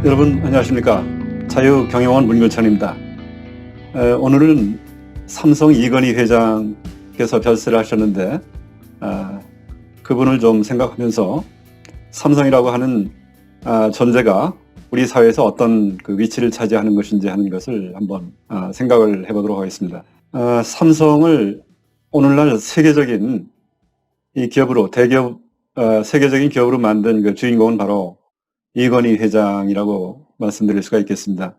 여러분 안녕하십니까. 자유경영원 문근천입니다. 오늘은 삼성 이건희 회장께서 별세를 하셨는데 그분을 좀 생각하면서 삼성이라고 하는 존재가 우리 사회에서 어떤 그 위치를 차지하는 것인지 하는 것을 한번 생각을 해보도록 하겠습니다. 삼성을 오늘날 세계적인 이 기업으로 대기업 세계적인 기업으로 만든 그 주인공은 바로 이건희 회장이라고 말씀드릴 수가 있겠습니다.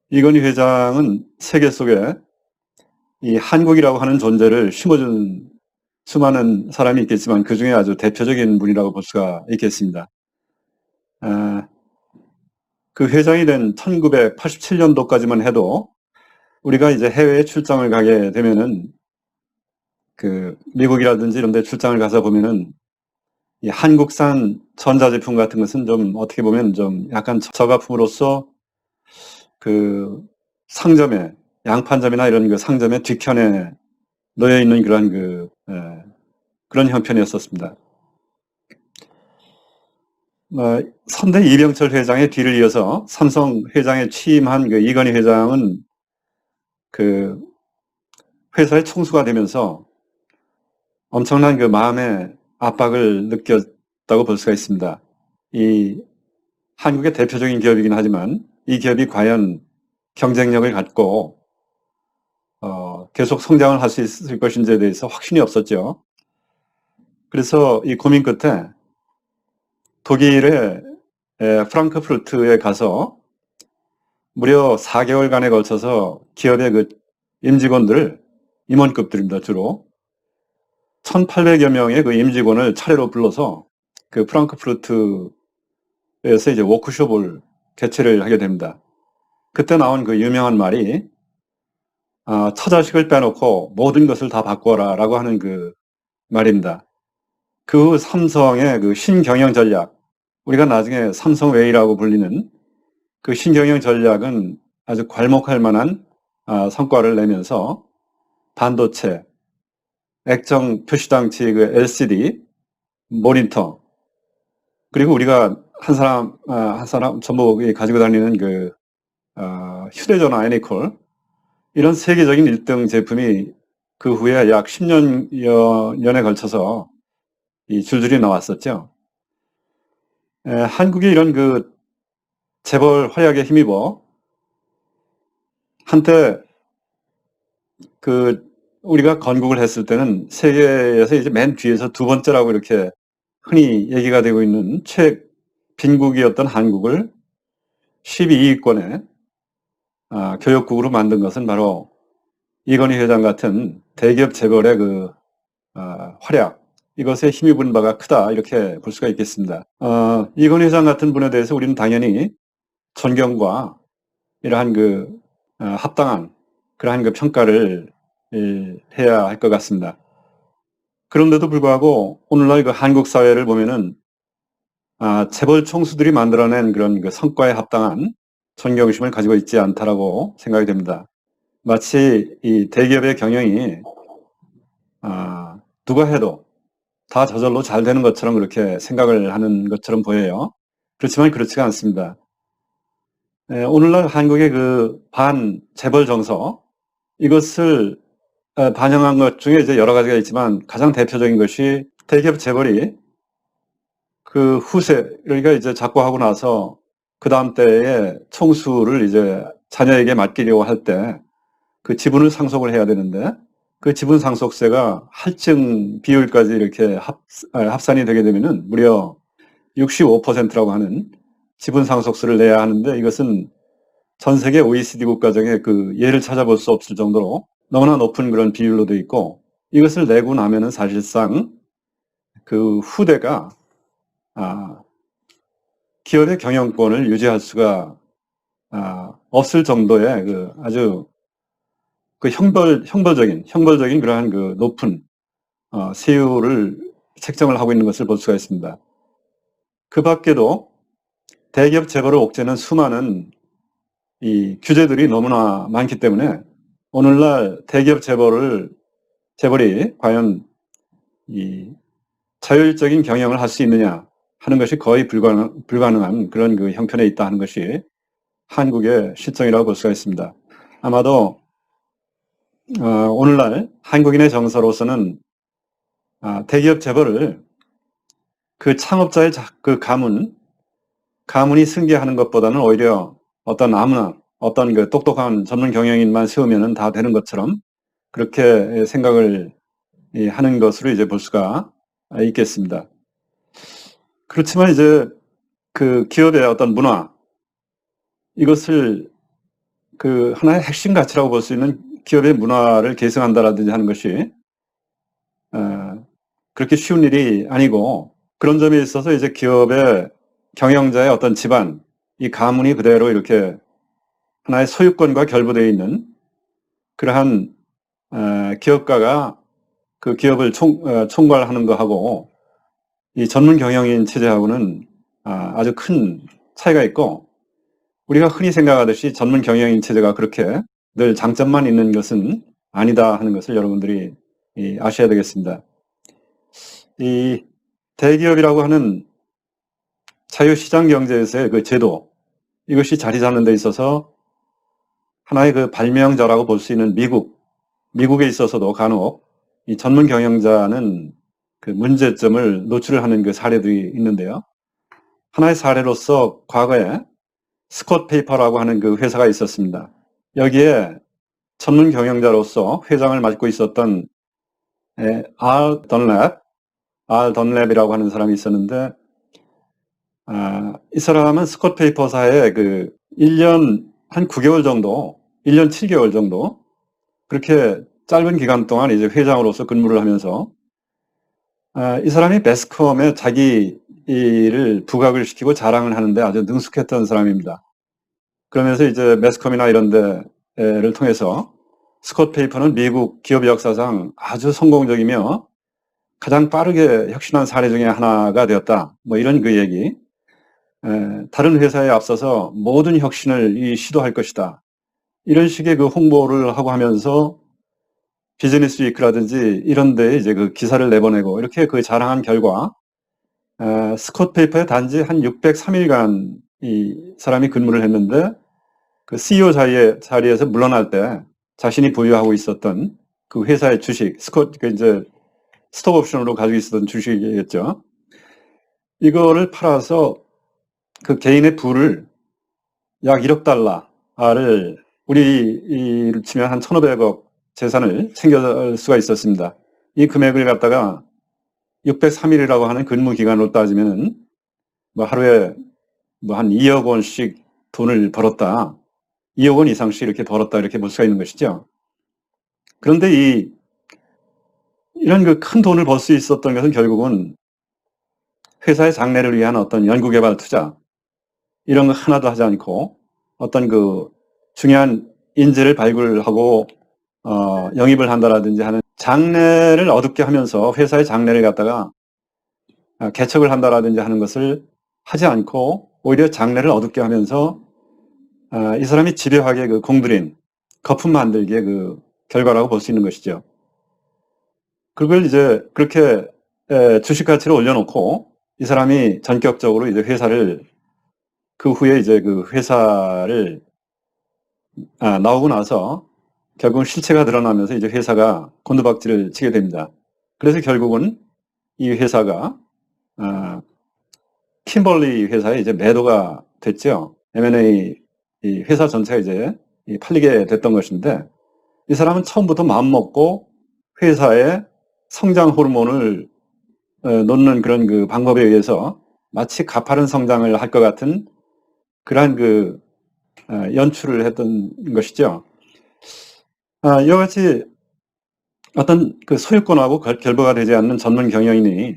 이건희 회장은 세계 속에 이 한국이라고 하는 존재를 심어준 수많은 사람이 있겠지만 그 중에 아주 대표적인 분이라고 볼 수가 있겠습니다. 그 회장이 된 1987년도까지만 해도 우리가 이제 해외에 출장을 가게 되면은 그 미국이라든지 이런 데 출장을 가서 보면은 이 한국산 전자제품 같은 것은 좀 어떻게 보면 좀 약간 저가품으로서 그 상점에 양판점이나 이런 그 상점의 뒤편에 놓여 있는 그런 그런 형편이었었습니다. 선대 이병철 회장의 뒤를 이어서 삼성 회장에 취임한 그 이건희 회장은 그 회사의 총수가 되면서 엄청난 그 마음의 압박을 느꼈다고 볼 수가 있습니다. 이 한국의 대표적인 기업이긴 하지만 이 기업이 과연 경쟁력을 갖고 계속 성장을 할 수 있을 것인지에 대해서 확신이 없었죠. 그래서 이 고민 끝에 독일의 프랑크푸르트에 가서 무려 4개월간에 걸쳐서 기업의 그 임직원들을, 임원급들입니다, 주로 1,800여 명의 그 임직원을 차례로 불러서 그 프랑크푸르트에서 이제 워크숍을 개최를 하게 됩니다. 그때 나온 그 유명한 말이 처자식을 빼놓고 모든 것을 다 바꿔라 라고 하는 그 말입니다. 그 삼성의 그 신경영 전략, 우리가 나중에 삼성웨이라고 불리는 그 신경영 전략은 아주 괄목할 만한 성과를 내면서 반도체, 액정 표시장치 그 LCD, 모니터, 그리고 우리가 한 사람 전부 가지고 다니는 그 휴대전화 애니콜, 이런 세계적인 1등 제품이 그 후에 약 10년여 년에 걸쳐서 이 줄줄이 나왔었죠. 한국이 이런 그 재벌 활약에 힘입어 한때 그 우리가 건국을 했을 때는 세계에서 이제 맨 뒤에서 두 번째라고 이렇게 흔히 얘기가 되고 있는 빈국이었던 한국을 12위권의 교역국으로 만든 것은 바로 이건희 회장 같은 대기업 재벌의 그 활약, 이것에 힘입은 바가 크다, 이렇게 볼 수가 있겠습니다. 이건희 회장 같은 분에 대해서 우리는 당연히 존경과 이러한 그 합당한 그러한 그 평가를 해야 할 것 같습니다. 그런데도 불구하고 오늘날 그 한국 사회를 보면은 재벌 총수들이 만들어낸 그런 그 성과에 합당한 존경심을 가지고 있지 않다라고 생각이 됩니다. 마치 이 대기업의 경영이 누가 해도 다 저절로 잘 되는 것처럼 그렇게 생각을 하는 것처럼 보여요. 그렇지만 그렇지가 않습니다. 오늘날 한국의 그 반재벌 정서, 이것을 반영한 것 중에 이제 여러 가지가 있지만 가장 대표적인 것이 대기업 재벌이 그 후세, 그러니까 이제 잡고 하고 나서 그 다음 때에 총수를 이제 자녀에게 맡기려고 할 때 그 지분을 상속을 해야 되는데 그 지분 상속세가 할증 비율까지 이렇게 합산이 되게 되면은 무려 65%라고 하는 지분 상속세를 내야 하는데, 이것은 전 세계 OECD 국가 중에 그 예를 찾아볼 수 없을 정도로 너무나 높은 그런 비율로 되어 있고, 이것을 내고 나면은 사실상 그 후대가 기업의 경영권을 유지할 수가 없을 정도의 그 아주 그 형벌적인 그러한 그 높은 세율을 책정을 하고 있는 것을 볼 수가 있습니다. 그 밖에도 대기업 재벌을 옥죄는 수많은 이 규제들이 너무나 많기 때문에 오늘날 대기업 재벌이 과연 이 자율적인 경영을 할 수 있느냐 하는 것이 거의 불가능한 그런 그 형편에 있다 하는 것이 한국의 실정이라고 볼 수가 있습니다. 아마도 오늘날 한국인의 정서로서는 대기업 재벌을 그 창업자의 그 가문이 승계하는 것보다는 오히려 어떤 아무나 어떤 그 똑똑한 전문 경영인만 세우면은 다 되는 것처럼 그렇게 생각을 하는 것으로 이제 볼 수가 있겠습니다. 그렇지만 이제 그 기업의 어떤 문화, 이것을 그 하나의 핵심 가치라고 볼 수 있는 기업의 문화를 계승한다라든지 하는 것이 그렇게 쉬운 일이 아니고, 그런 점에 있어서 이제 기업의 경영자의 어떤 집안, 이 가문이 그대로 이렇게 하나의 소유권과 결부되어 있는 그러한 기업가가 그 기업을 총괄하는 거하고 이 전문 경영인 체제하고는 아주 큰 차이가 있고, 우리가 흔히 생각하듯이 전문 경영인 체제가 그렇게 늘 장점만 있는 것은 아니다 하는 것을 여러분들이 아셔야 되겠습니다. 이 대기업이라고 하는 자유시장 경제에서의 그 제도, 이것이 자리 잡는 데 있어서 하나의 그 발명자라고 볼 수 있는 미국에 있어서도 간혹 이 전문 경영자는 그 문제점을 노출을 하는 그 사례들이 있는데요. 하나의 사례로서 과거에 스콧 페이퍼라고 하는 그 회사가 있었습니다. 여기에 전문 경영자로서 회장을 맡고 있었던 알 던랩이라고 하는 사람이 있었는데, 이 사람은 스콧 페이퍼사에 그 1년 한 9개월 정도, 1년 7개월 정도 그렇게 짧은 기간 동안 이제 회장으로서 근무를 하면서 이 사람이 매스컴에 자기 일을 부각을 시키고 자랑을 하는데 아주 능숙했던 사람입니다. 그러면서 이제 매스컴이나 이런 데를 통해서 스콧 페이퍼는 미국 기업 역사상 아주 성공적이며 가장 빠르게 혁신한 사례 중에 하나가 되었다. 뭐 이런 그 얘기. 다른 회사에 앞서서 모든 혁신을 시도할 것이다. 이런 식의 그 홍보를 하고 하면서 비즈니스 위크라든지 이런 데에 이제 그 기사를 내보내고 이렇게 그 자랑한 결과 스콧 페이퍼에 단지 한 603일간 이 사람이 근무를 했는데, 그 CEO 자리에서 물러날 때 자신이 보유하고 있었던 그 회사의 주식, 그 이제 스톡 옵션으로 가지고 있었던 주식이겠죠. 이거를 팔아서 그 개인의 부를 약 1억 달러를 우리를 치면 한 1,500억 재산을 챙길 수가 있었습니다. 이 금액을 갖다가 603일이라고 하는 근무 기간으로 따지면은 뭐 하루에 뭐 한 2억 원씩 돈을 벌었다. 2억 원 이상씩 이렇게 벌었다, 이렇게 볼 수가 있는 것이죠. 그런데 이런 그 큰 돈을 벌 수 있었던 것은 결국은 회사의 장래를 위한 어떤 연구개발 투자, 이런 거 하나도 하지 않고 어떤 그 중요한 인재를 발굴하고 영입을 한다라든지 하는 장래를 어둡게 하면서 회사의 장래를 갖다가 개척을 한다라든지 하는 것을 하지 않고 오히려 장래를 어둡게 하면서 이 사람이 집요하게 그 공들인 거품 만들기의 그 결과라고 볼 수 있는 것이죠. 그걸 이제 그렇게 주식 가치를 올려놓고 이 사람이 전격적으로 이제 회사를, 그 후에 이제 그 회사를 나오고 나서 결국은 실체가 드러나면서 이제 회사가 곤두박질을 치게 됩니다. 그래서 결국은 이 회사가 킴벌리 회사에 이제 매도가 됐죠. M&A 이 회사 전체가 이제 팔리게 됐던 것인데, 이 사람은 처음부터 마음먹고 회사에 성장 호르몬을 놓는 그런 그 방법에 의해서 마치 가파른 성장을 할 것 같은 그러한 그 연출을 했던 것이죠. 이와 같이 어떤 그 소유권하고 결부가 되지 않는 전문 경영인이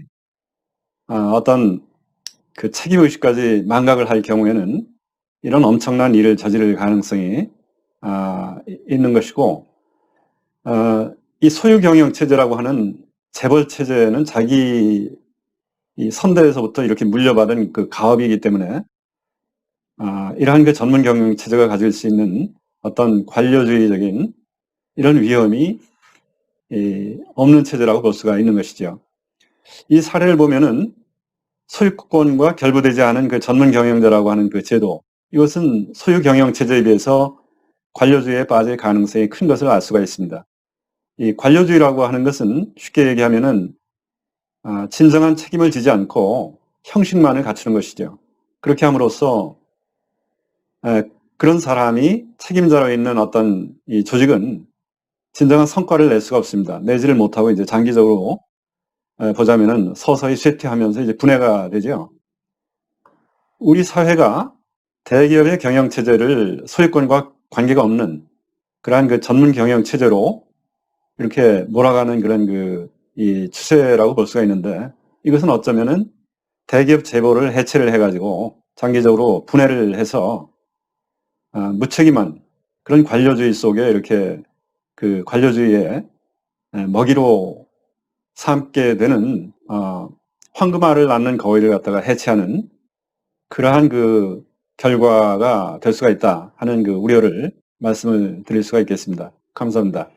어떤 그 책임의식까지 망각을 할 경우에는 이런 엄청난 일을 저지를 가능성이 있는 것이고, 이 소유 경영 체제라고 하는 재벌 체제는 자기 이 선대에서부터 이렇게 물려받은 그 가업이기 때문에 이러한 그 전문 경영 체제가 가질 수 있는 어떤 관료주의적인 이런 위험이 없는 체제라고 볼 수가 있는 것이죠. 이 사례를 보면은 소유권과 결부되지 않은 그 전문 경영자라고 하는 그 제도, 이것은 소유 경영 체제에 비해서 관료주의에 빠질 가능성이 큰 것을 알 수가 있습니다. 이 관료주의라고 하는 것은 쉽게 얘기하면은 진정한 책임을 지지 않고 형식만을 갖추는 것이죠. 그렇게 함으로써 그런 사람이 책임자로 있는 어떤 이 조직은 진정한 성과를 낼 수가 없습니다. 내지를 못하고 이제 장기적으로 보자면은 서서히 쇠퇴하면서 이제 분해가 되죠. 우리 사회가 대기업의 경영 체제를 소유권과 관계가 없는 그러한 그 전문 경영 체제로 이렇게 몰아가는 그런 이 추세라고 볼 수가 있는데, 이것은 어쩌면은 대기업 재벌을 해체를 해가지고 장기적으로 분해를 해서 무책임한 그런 관료주의 속에 이렇게 그 관료주의의 먹이로 삼게 되는 황금알을 낳는 거위를 갖다가 해체하는 그러한 그 결과가 될 수가 있다 하는 그 우려를 말씀을 드릴 수가 있겠습니다. 감사합니다.